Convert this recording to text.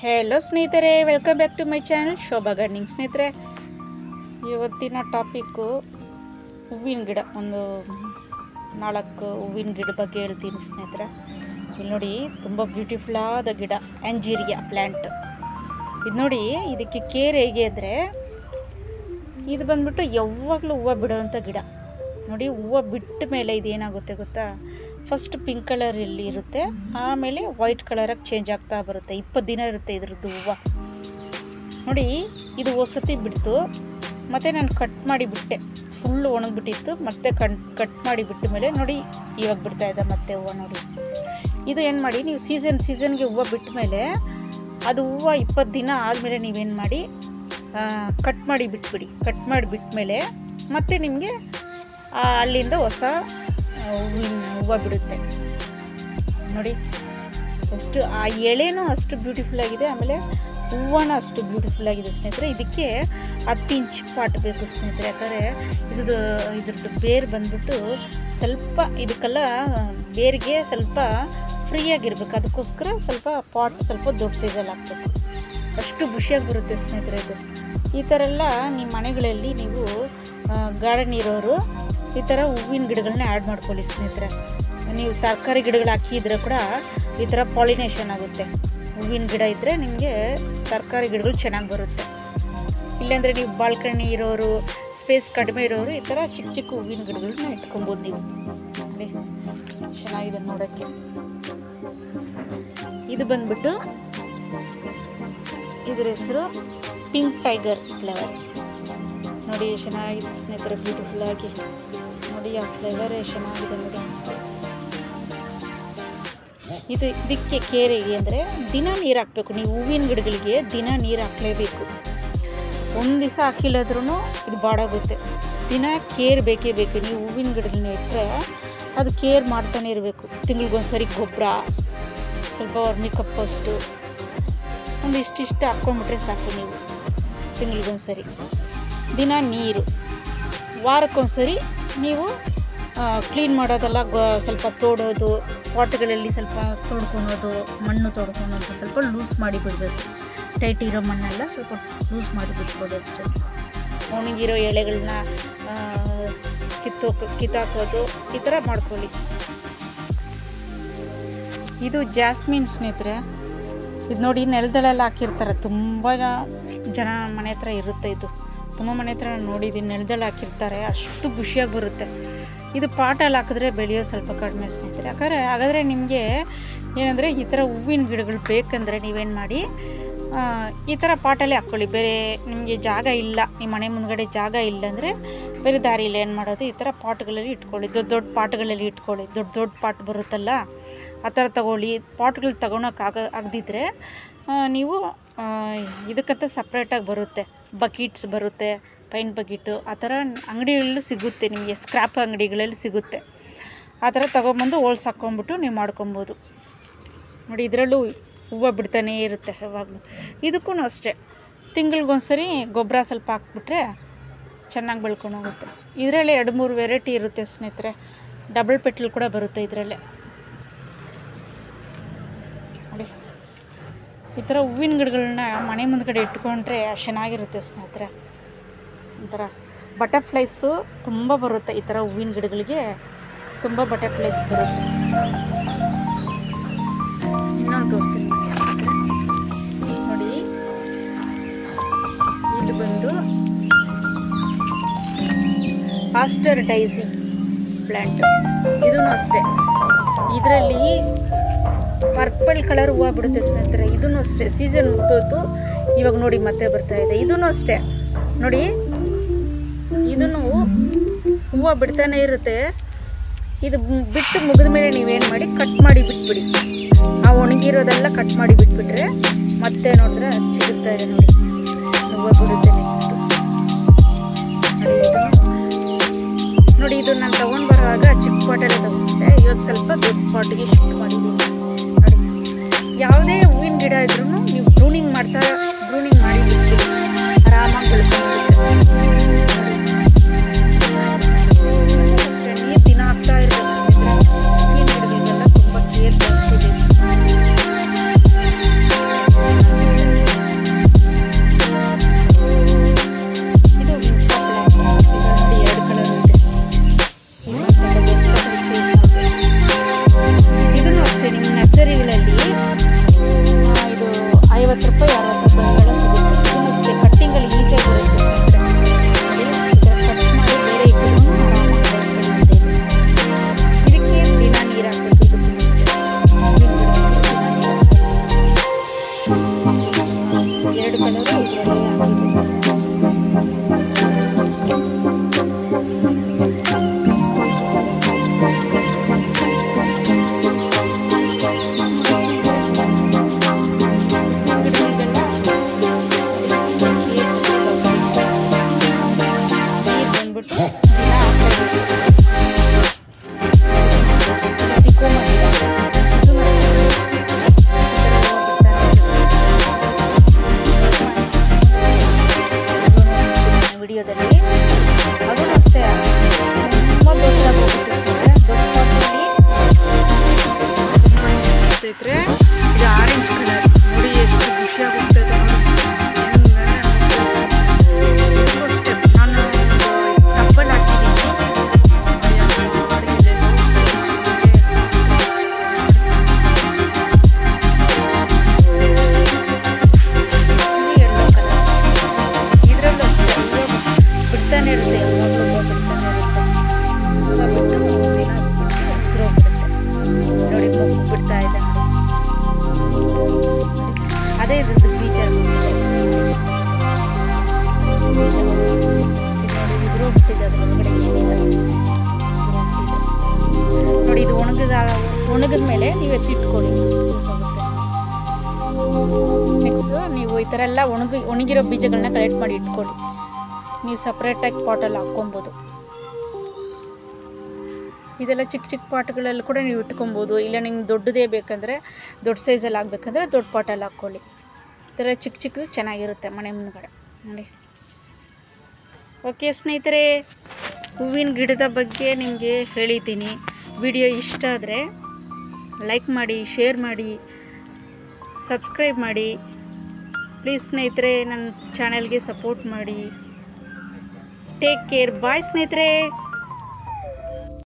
Hello ಸ್ನೇಹಿತರೆ, welcome back to my channel Shobha gardening. ಸ್ನೇಹಿತರೆ, ಇವತ್ತಿನ ಟಾಪಿಕ್ಕು ಹೂವಿನ ಗಿಡ. ಒಂದು 4 ಹೂವಿನ ಗಿಡ ಬಗ್ಗೆ ಹೇಳ್ತೀನಿ ಸ್ನೇಹಿತರೆ. ಇಲ್ಲಿ ನೋಡಿ, ತುಂಬ ಬ್ಯೂಟಿಫುಲ್ ಆದ ಗಿಡ, ಆಂಜೀರಿಯಾ ಪ್ಲ್ಯಾಂಟ್. ಇದು ನೋಡಿ, ಇದಕ್ಕೆ ಕೇರ್ ಹೇಗೆ ಅಂದರೆ, ಇದು ಬಂದ್ಬಿಟ್ಟು ಯಾವಾಗಲೂ ಹೂವು ಬಿಡೋವಂಥ ಗಿಡ. ನೋಡಿ, ಹೂವು ಬಿಟ್ಟ ಮೇಲೆ ಇದೇನಾಗುತ್ತೆ ಗೊತ್ತಾ, ಫಸ್ಟ್ ಪಿಂಕ್ ಕಲರಲ್ಲಿ ಇರುತ್ತೆ, ಆಮೇಲೆ ವೈಟ್ ಕಲರಾಗಿ ಚೇಂಜ್ ಆಗ್ತಾ ಬರುತ್ತೆ. 20 ದಿನ ಇರುತ್ತೆ ಇದ್ರದ್ದು ಹೂವು. ನೋಡಿ, ಇದು ಹೊಸತಿ ಬಿಡ್ತು, ಮತ್ತು ನಾನು ಕಟ್ ಮಾಡಿ ಬಿಟ್ಟೆ, ಫುಲ್ಲು ಒಣಗಿಬಿಟ್ಟಿತ್ತು. ಮತ್ತೆ ಕಟ್ ಮಾಡಿ ಬಿಟ್ಟ ಮೇಲೆ ನೋಡಿ ಇವಾಗ ಬಿಡ್ತಾ ಇದೆ ಮತ್ತೆ ಹೂವು. ನೋಡಿ, ಇದು ಏನು ಮಾಡಿ, ನೀವು ಸೀಸನ್ಗೆ ಹೂವು ಬಿಟ್ಟ ಮೇಲೆ, ಅದು ಹೂವು 20 ದಿನ ಆದಮೇಲೆ ನೀವೇನು ಮಾಡಿ, ಕಟ್ ಮಾಡಿ ಬಿಟ್ಬಿಡಿ. ಕಟ್ ಮಾಡಿ ಬಿಟ್ಮೇಲೆ ಮತ್ತೆ ನಿಮಗೆ ಅಲ್ಲಿಂದ ಹೊಸ ಹೂವು ಬಿಡುತ್ತೆ. ನೋಡಿ, ಅಷ್ಟು ಆ ಎಳೆನೂ ಅಷ್ಟು ಬ್ಯೂಟಿಫುಲ್ ಆಗಿದೆ, ಆಮೇಲೆ ಹೂವನ ಅಷ್ಟು ಬ್ಯೂಟಿಫುಲ್ ಆಗಿದೆ ಸ್ನೇಹಿತರೆ. ಇದಕ್ಕೆ 10 ಇಂಚ್ ಪಾಟ್ ಬೇಕು ಸ್ನೇಹಿತರೆ. ಯಾಕಂದರೆ ಇದ್ರದ್ದು ಬೇರು ಬಂದ್ಬಿಟ್ಟು ಸ್ವಲ್ಪ, ಇದಕ್ಕೆಲ್ಲ ಬೇರಿಗೆ ಸ್ವಲ್ಪ ಫ್ರೀಯಾಗಿರ್ಬೇಕು, ಅದಕ್ಕೋಸ್ಕರ ಸ್ವಲ್ಪ ಪಾಟ್ ಸ್ವಲ್ಪ ದೊಡ್ಡ ಸೈಜಲ್ಲಿ ಹಾಕ್ಬೇಕು. ಅಷ್ಟು ಖುಷಿಯಾಗಿ ಬರುತ್ತೆ ಸ್ನೇಹಿತರೆ ಇದು. ಈ ಥರ ಎಲ್ಲ ನಿಮ್ಮ ಮನೆಗಳಲ್ಲಿ ನೀವು ಗಾರ್ಡನ್ ಇರೋರು ಈ ಥರ ಹೂವಿನ ಗಿಡಗಳನ್ನ ಆ್ಯಡ್ ಮಾಡ್ಕೊಳ್ಳಿ ಸ್ನೇಹಿತರೆ. ನೀವು ತರಕಾರಿ ಗಿಡಗಳು ಹಾಕಿದ್ರೆ ಕೂಡ ಈ ಥರ ಪಾಲಿನೇಷನ್ ಆಗುತ್ತೆ. ಹೂವಿನ ಗಿಡ ಇದ್ದರೆ ನಿಮಗೆ ತರಕಾರಿ ಗಿಡಗಳು ಚೆನ್ನಾಗಿ ಬರುತ್ತೆ. ಇಲ್ಲಾಂದರೆ ನೀವು ಬಾಲ್ಕನಿ ಇರೋರು, ಸ್ಪೇಸ್ ಕಡಿಮೆ ಇರೋರು ಈ ಥರ ಚಿಕ್ಕ ಚಿಕ್ಕ ಹೂವಿನ ಗಿಡಗಳನ್ನ ಇಟ್ಕೊಬೋದು ನೀವು. ನೋಡಿ, ಚೆನ್ನಾಗಿದೆ ನೋಡೋಕ್ಕೆ. ಇದು ಬಂದ್ಬಿಟ್ಟು ಇದ್ರ ಹೆಸರು ಪಿಂಕ್ ಟೈಗರ್ ಫ್ಲವರ್. ನೋಡಿ, ಚೆನ್ನಾಗಿದೆ ಸ್ನೇಹಿತರೆ, ಬ್ಯೂಟಿಫುಲ್ ಆಗಿ. ನೋಡಿ, ಆ ಫ್ಲೇವರೇ ಚೆನ್ನಾಗಿದೆ ನೋಡಿ. ಇದಕ್ಕೆ ಕೇರ್ ಹೇಗೆ ಅಂದರೆ, ದಿನ ನೀರು ಹಾಕಬೇಕು. ನೀವು ಹೂವಿನ ಗಿಡಗಳಿಗೆ ದಿನ ನೀರು ಹಾಕಲೇಬೇಕು. ಒಂದು ದಿವಸ ಹಾಕಿಲ್ಲದ್ರೂ ಇದು ಬಾಡಾಗುತ್ತೆ. ದಿನ ಕೇರ್ ಬೇಕೇ ಬೇಕು. ನೀವು ಹೂವಿನ ಗಿಡಗಳನ್ನ ಇಟ್ಟರೆ ಅದು ಕೇರ್ ಮಾಡ್ತಾನೆ ಇರಬೇಕು. ತಿಂಗಳಿಗೊಂದ್ಸರಿ ಗೊಬ್ಬರ, ಸ್ವಲ್ಪ ವರ್ಮಿ ಕಂಪೋಸ್ಟು ಒಂದು ಇಷ್ಟಿಷ್ಟು ಹಾಕ್ಕೊಂಡ್ಬಿಟ್ರೆ ಸಾಕು. ನೀವು ತಿಂಗಳಿಗೊಂದ್ಸರಿ ದಿನ ನೀರು, ವಾರಕ್ಕೊಂದ್ಸರಿ ನೀವು ಕ್ಲೀನ್ ಮಾಡೋದೆಲ್ಲ ಸ್ವಲ್ಪ ತೋಡೋದು, ಪಾಟ್ಗಳಲ್ಲಿ ಸ್ವಲ್ಪ ತೊಡ್ಕೊಳೋದು, ಮಣ್ಣು ತೊಡ್ಕೊಳೋದು, ಸ್ವಲ್ಪ ಲೂಸ್ ಮಾಡಿ ಬಿಡಬೇಕು. ಟೈಟ್ ಇರೋ ಮಣ್ಣೆಲ್ಲ ಸ್ವಲ್ಪ ಲೂಸ್ ಮಾಡಿ ಬಿಟ್ಬೋದು ಅಷ್ಟೇ. ಒಣಗಿರೋ ಎಲೆಗಳನ್ನ ಕಿತ್ತಾಕೋದು, ಈ ಥರ ಮಾಡ್ಕೊಳ್ಳಿ. ಇದು ಜಾಸ್ಮಿನ್ ಸ್ನೇಹಿತರೆ. ಇದು ನೋಡಿ, ನೆಲದಲ್ಲೆಲ್ಲ ಹಾಕಿರ್ತಾರೆ. ತುಂಬ ಜನ ಮನೆ ಹತ್ರ ಇರುತ್ತೆ ಇದು. ತುಂಬ ಮನೆ ಹತ್ರ ನಾನು ನೋಡಿದ್ದೀನಿ, ನೆಲದಲ್ಲಿ ಹಾಕಿರ್ತಾರೆ. ಅಷ್ಟು ಖುಷಿಯಾಗಿ ಬರುತ್ತೆ. ಇದು ಪಾಟಲ್ಲಿ ಹಾಕಿದ್ರೆ ಬೆಳೆಯೋ ಸ್ವಲ್ಪ ಕಡಿಮೆ ಸ್ನೇಹಿತರೆ. ಹಾಗಾದರೆ ನಿಮಗೆ ಏನಂದರೆ, ಈ ಥರ ಹೂವಿನ ಗಿಡಗಳು ಬೇಕಂದರೆ ನೀವೇನು ಮಾಡಿ, ಈ ಥರ ಪಾಟಲ್ಲೇ ಹಾಕ್ಕೊಳ್ಳಿ. ಬೇರೆ ನಿಮಗೆ ಜಾಗ ಇಲ್ಲ, ನಿಮ್ಮ ಮನೆ ಮುಂದ್ಗಡೆ ಜಾಗ ಇಲ್ಲ ಅಂದರೆ ಬೇರೆ ದಾರಿಯಲ್ಲಿ ಏನು ಮಾಡೋದು, ಈ ಥರ ಪಾಟ್ಗಳಲ್ಲಿ ಇಟ್ಕೊಳ್ಳಿ. ದೊಡ್ಡ ಪಾಟ್ಗಳಲ್ಲಿ ಇಟ್ಕೊಳ್ಳಿ. ದೊಡ್ಡ ಪಾಟ್ ಬರುತ್ತಲ್ಲ, ಆ ಥರ ತೊಗೊಳ್ಳಿ. ಪಾಟ್ಗಳು ಆಗದಿದ್ದರೆ ನೀವು ಇದಕ್ಕಂತ ಸಪ್ರೇಟಾಗಿ ಬರುತ್ತೆ, ಬಕೀಟ್ಸ್ ಬರುತ್ತೆ, ಪೈನ್ ಬಕೀಟು. ಆ ಥರ ಅಂಗಡಿಗಳಲ್ಲೂ ಸಿಗುತ್ತೆ ನಿಮಗೆ, ಸ್ಕ್ರ್ಯಾಪ್ ಅಂಗಡಿಗಳಲ್ಲಿ ಸಿಗುತ್ತೆ. ಆ ಥರ ತೊಗೊಂಬಂದು ಹೋಲ್ಸ್ ಹಾಕ್ಕೊಂಬಿಟ್ಟು ನೀವು ಮಾಡ್ಕೊಬೋದು. ನೋಡಿ, ಇದರಲ್ಲೂ ಹೂವು ಬಿಡ್ತಾನೇ ಇರುತ್ತೆ ಯಾವಾಗಲೂ. ಇದಕ್ಕೂ ಅಷ್ಟೇ, ತಿಂಗಳಿಗೊಂದ್ಸರಿ ಗೊಬ್ಬರ ಸ್ವಲ್ಪ ಹಾಕ್ಬಿಟ್ರೆ ಚೆನ್ನಾಗಿ ಬೆಳ್ಕೊಂಡು ಹೋಗುತ್ತೆ. ಇದರಲ್ಲೇ 2-3 ವೆರೈಟಿ ಇರುತ್ತೆ ಸ್ನೇಹಿತರೆ. ಡಬಲ್ ಪೆಟ್ಲ್ ಕೂಡ ಬರುತ್ತೆ ಇದರಲ್ಲೇ. ನೋಡಿ, ಈ ಥರ ಹೂವಿನ ಗಿಡಗಳನ್ನ ಮನೆ ಮುಂದ್ಗಡೆ ಇಟ್ಕೊಂಡ್ರೆ ಚೆನ್ನಾಗಿರುತ್ತೆ ಸ್ನೇಹಿತರೆ. ಒಂಥರ ಬಟರ್ಫ್ಲೈಸು ತುಂಬ ಬರುತ್ತೆ ಈ ಥರ ಹೂವಿನ ಗಿಡಗಳಿಗೆ, ತುಂಬ ಬಟರ್ಫ್ಲೈಸ್ ಬರುತ್ತೆ. ಇನ್ನೊಂದು ತೋರಿಸ್ತೀನಿ ನೋಡಿ. ಇದು ಬಂದು ಆಸ್ಟರ್ ಡೈಸಿ ಪ್ಲ್ಯಾಂಟ್. ಇದೂ ಅಷ್ಟೇ, ಇದರಲ್ಲಿ ಪರ್ಪಲ್ ಕಲರ್ ಹೂವು ಬಿಡುತ್ತೆ ಸ್ನೇಹಿತರೆ. ಇದೂ ಅಷ್ಟೇ, ಸೀಸನ್ ಮುಗ್ದೋತು, ಇವಾಗ ನೋಡಿ ಮತ್ತೆ ಬರ್ತಾ ಇದೆ. ಇದೂ ಅಷ್ಟೇ ನೋಡಿ, ಇದನ್ನು ಹೂವು ಬಿಡ್ತಾನೆ ಇರುತ್ತೆ. ಇದು ಬಿಟ್ಟು ಮುಗಿದ ಮೇಲೆ ನೀವೇನು ಮಾಡಿ, ಕಟ್ ಮಾಡಿ ಬಿಟ್ಬಿಡಿ. ಆ ಒಣಗಿರೋದೆಲ್ಲ ಕಟ್ ಮಾಡಿ ಬಿಟ್ಬಿಟ್ರೆ ಮತ್ತೆ ನೋಡಿದ್ರೆ ಅದು ಸಿಗುತ್ತಾ ಇದೆ. ನೋಡಿ, ಹೂವು ಬಿಡುತ್ತೆ ನೆಕ್ಸ್ಟು. ನೋಡಿ, ಇದು ನಾನು ತೊಗೊಂಡು ಬರುವಾಗ ಚಿಕ್ಕ ಪಾಟಲ್ಲೇ ತೊಗೊಂಡೆ, ಇವತ್ತು ಸ್ವಲ್ಪ ದೊಡ್ಡ ಪಾಟಿಗೆ ಶಿಫ್ಟ್ ಮಾಡಿದ್ದೀನಿ. ನೋಡಿ, ಯಾವುದೇ ಹೂವಿನ ಗಿಡ ಇದ್ರೂ ನೀವು ಬ್ರೂನಿಂಗ್ ಮಾಡಿ ಬಿಡ್ತೀವಿ, ಆರಾಮಾಗಿ ಬೆಳ್ಕೊಂಡು. ನೀರು ದಿನ ಹಾಕ್ತಾ ಇರಬೇಕು. ಹೂವಿನ ಗಿಡಗಳಿಗೆಲ್ಲ ತುಂಬ ಕೇರ್ ಜಾಸ್ತಿ ಬೇಕು. 50 ರೂಪಾಯಿ 60 ರೂಪಾಯಿ ಸಿಗುತ್ತೆ. ಅಷ್ಟೇ ಕಟ್ಟಿಂಗಲ್ಲಿ ಈಸಿಯಾಗಿರುತ್ತೆ. ಕಟ್ ಮಾಡಿ ಬೇರೆ ಇಟ್ಕೊಂಡು ಇದಕ್ಕೆ ದಿನ ನೀರು ಹಾಕಬೇಕು. ಎರಡು ಕಲರು ವಿಡಿಯೋದಲ್ಲಿ ಅದು ಅಷ್ಟೇ ತುಂಬ ದೊಡ್ಡದಾಗಿ ಸ್ನೇಹಿತರೆ. ಇದು ಆರೆಂಜ್ ಕಲರ್ ನೋಡಿ ಎಷ್ಟು ಖುಷಿ ಆಗುತ್ತೆ. ನಾನು ಡಬ್ಬಲ್ ಹಾಕಿದ್ದೀನಿ. ಯೆಲ್ಲೋ ಕಲರ್ ಇದರಲ್ಲೂ ಅಷ್ಟೇ ಬಿಡ್ತಾನೆ ಇರುತ್ತೆ. ನೋಡಿ ಮೊಗ್ಗು ಬಿಡ್ತಾ ಇದೆ. ಅದೇ ಇದ್ರದ್ದು ಬೀಜ ಇದ್ರೂ ಬಿಟ್ಟಿದೆ ಅದರೊಳಗಡೆ. ನೋಡಿ ಇದು ಒಣಗಿದ ಮೇಲೆ ನೀವು ಎತ್ತಿಟ್ಕೊಳ್ಳಿ. ನೆಕ್ಸ್ಟ್ ನೀವು ಈ ಥರ ಎಲ್ಲ ಒಣಗಿರೋ ಬೀಜಗಳನ್ನ ಕಲೆಕ್ಟ್ ಮಾಡಿ ಇಟ್ಕೊಳ್ಳಿ. ನೀವು ಸಪ್ರೇಟಾಗಿ ಪಾಟಲ್ಲಿ ಹಾಕ್ಕೊಬೋದು. ಇದೆಲ್ಲ ಚಿಕ್ಕ ಚಿಕ್ಕ ಪಾಟ್ಗಳಲ್ಲಿ ಕೂಡ ನೀವು ಇಟ್ಕೊಬೋದು. ಇಲ್ಲ ನಿಮ್ಗೆ ದೊಡ್ಡದೇ ಬೇಕಂದರೆ ದೊಡ್ಡ ಸೈಜಲ್ಲಿ ಆಗಬೇಕಂದ್ರೆ ದೊಡ್ಡ ಪಾಟಲ್ಲಿ ಹಾಕ್ಕೊಳ್ಳಿ. ಈ ಥರ ಚಿಕ್ಕ ಚಿಕ್ಕದು ಚೆನ್ನಾಗಿರುತ್ತೆ ಮನೆ ಮುಂದ್ಗಡೆ ನೋಡಿ. ಓಕೆ ಸ್ನೇಹಿತರೆ, ಹೂವಿನ ಗಿಡದ ಬಗ್ಗೆ ನಿಮಗೆ ಹೇಳಿದ್ದೀನಿ. ವಿಡಿಯೋ ಇಷ್ಟ ಆದರೆ ಲೈಕ್ ಮಾಡಿ, ಶೇರ್ ಮಾಡಿ, ಸಬ್ಸ್ಕ್ರೈಬ್ ಮಾಡಿ. ಪ್ಲೀಸ್ ಸ್ನೇಹಿತರೆ, ನನ್ನ ಚಾನಲ್ಗೆ ಸಪೋರ್ಟ್ ಮಾಡಿ. Take care. ಬಾಯ್ ಸ್ನೇಹಿತರೆ.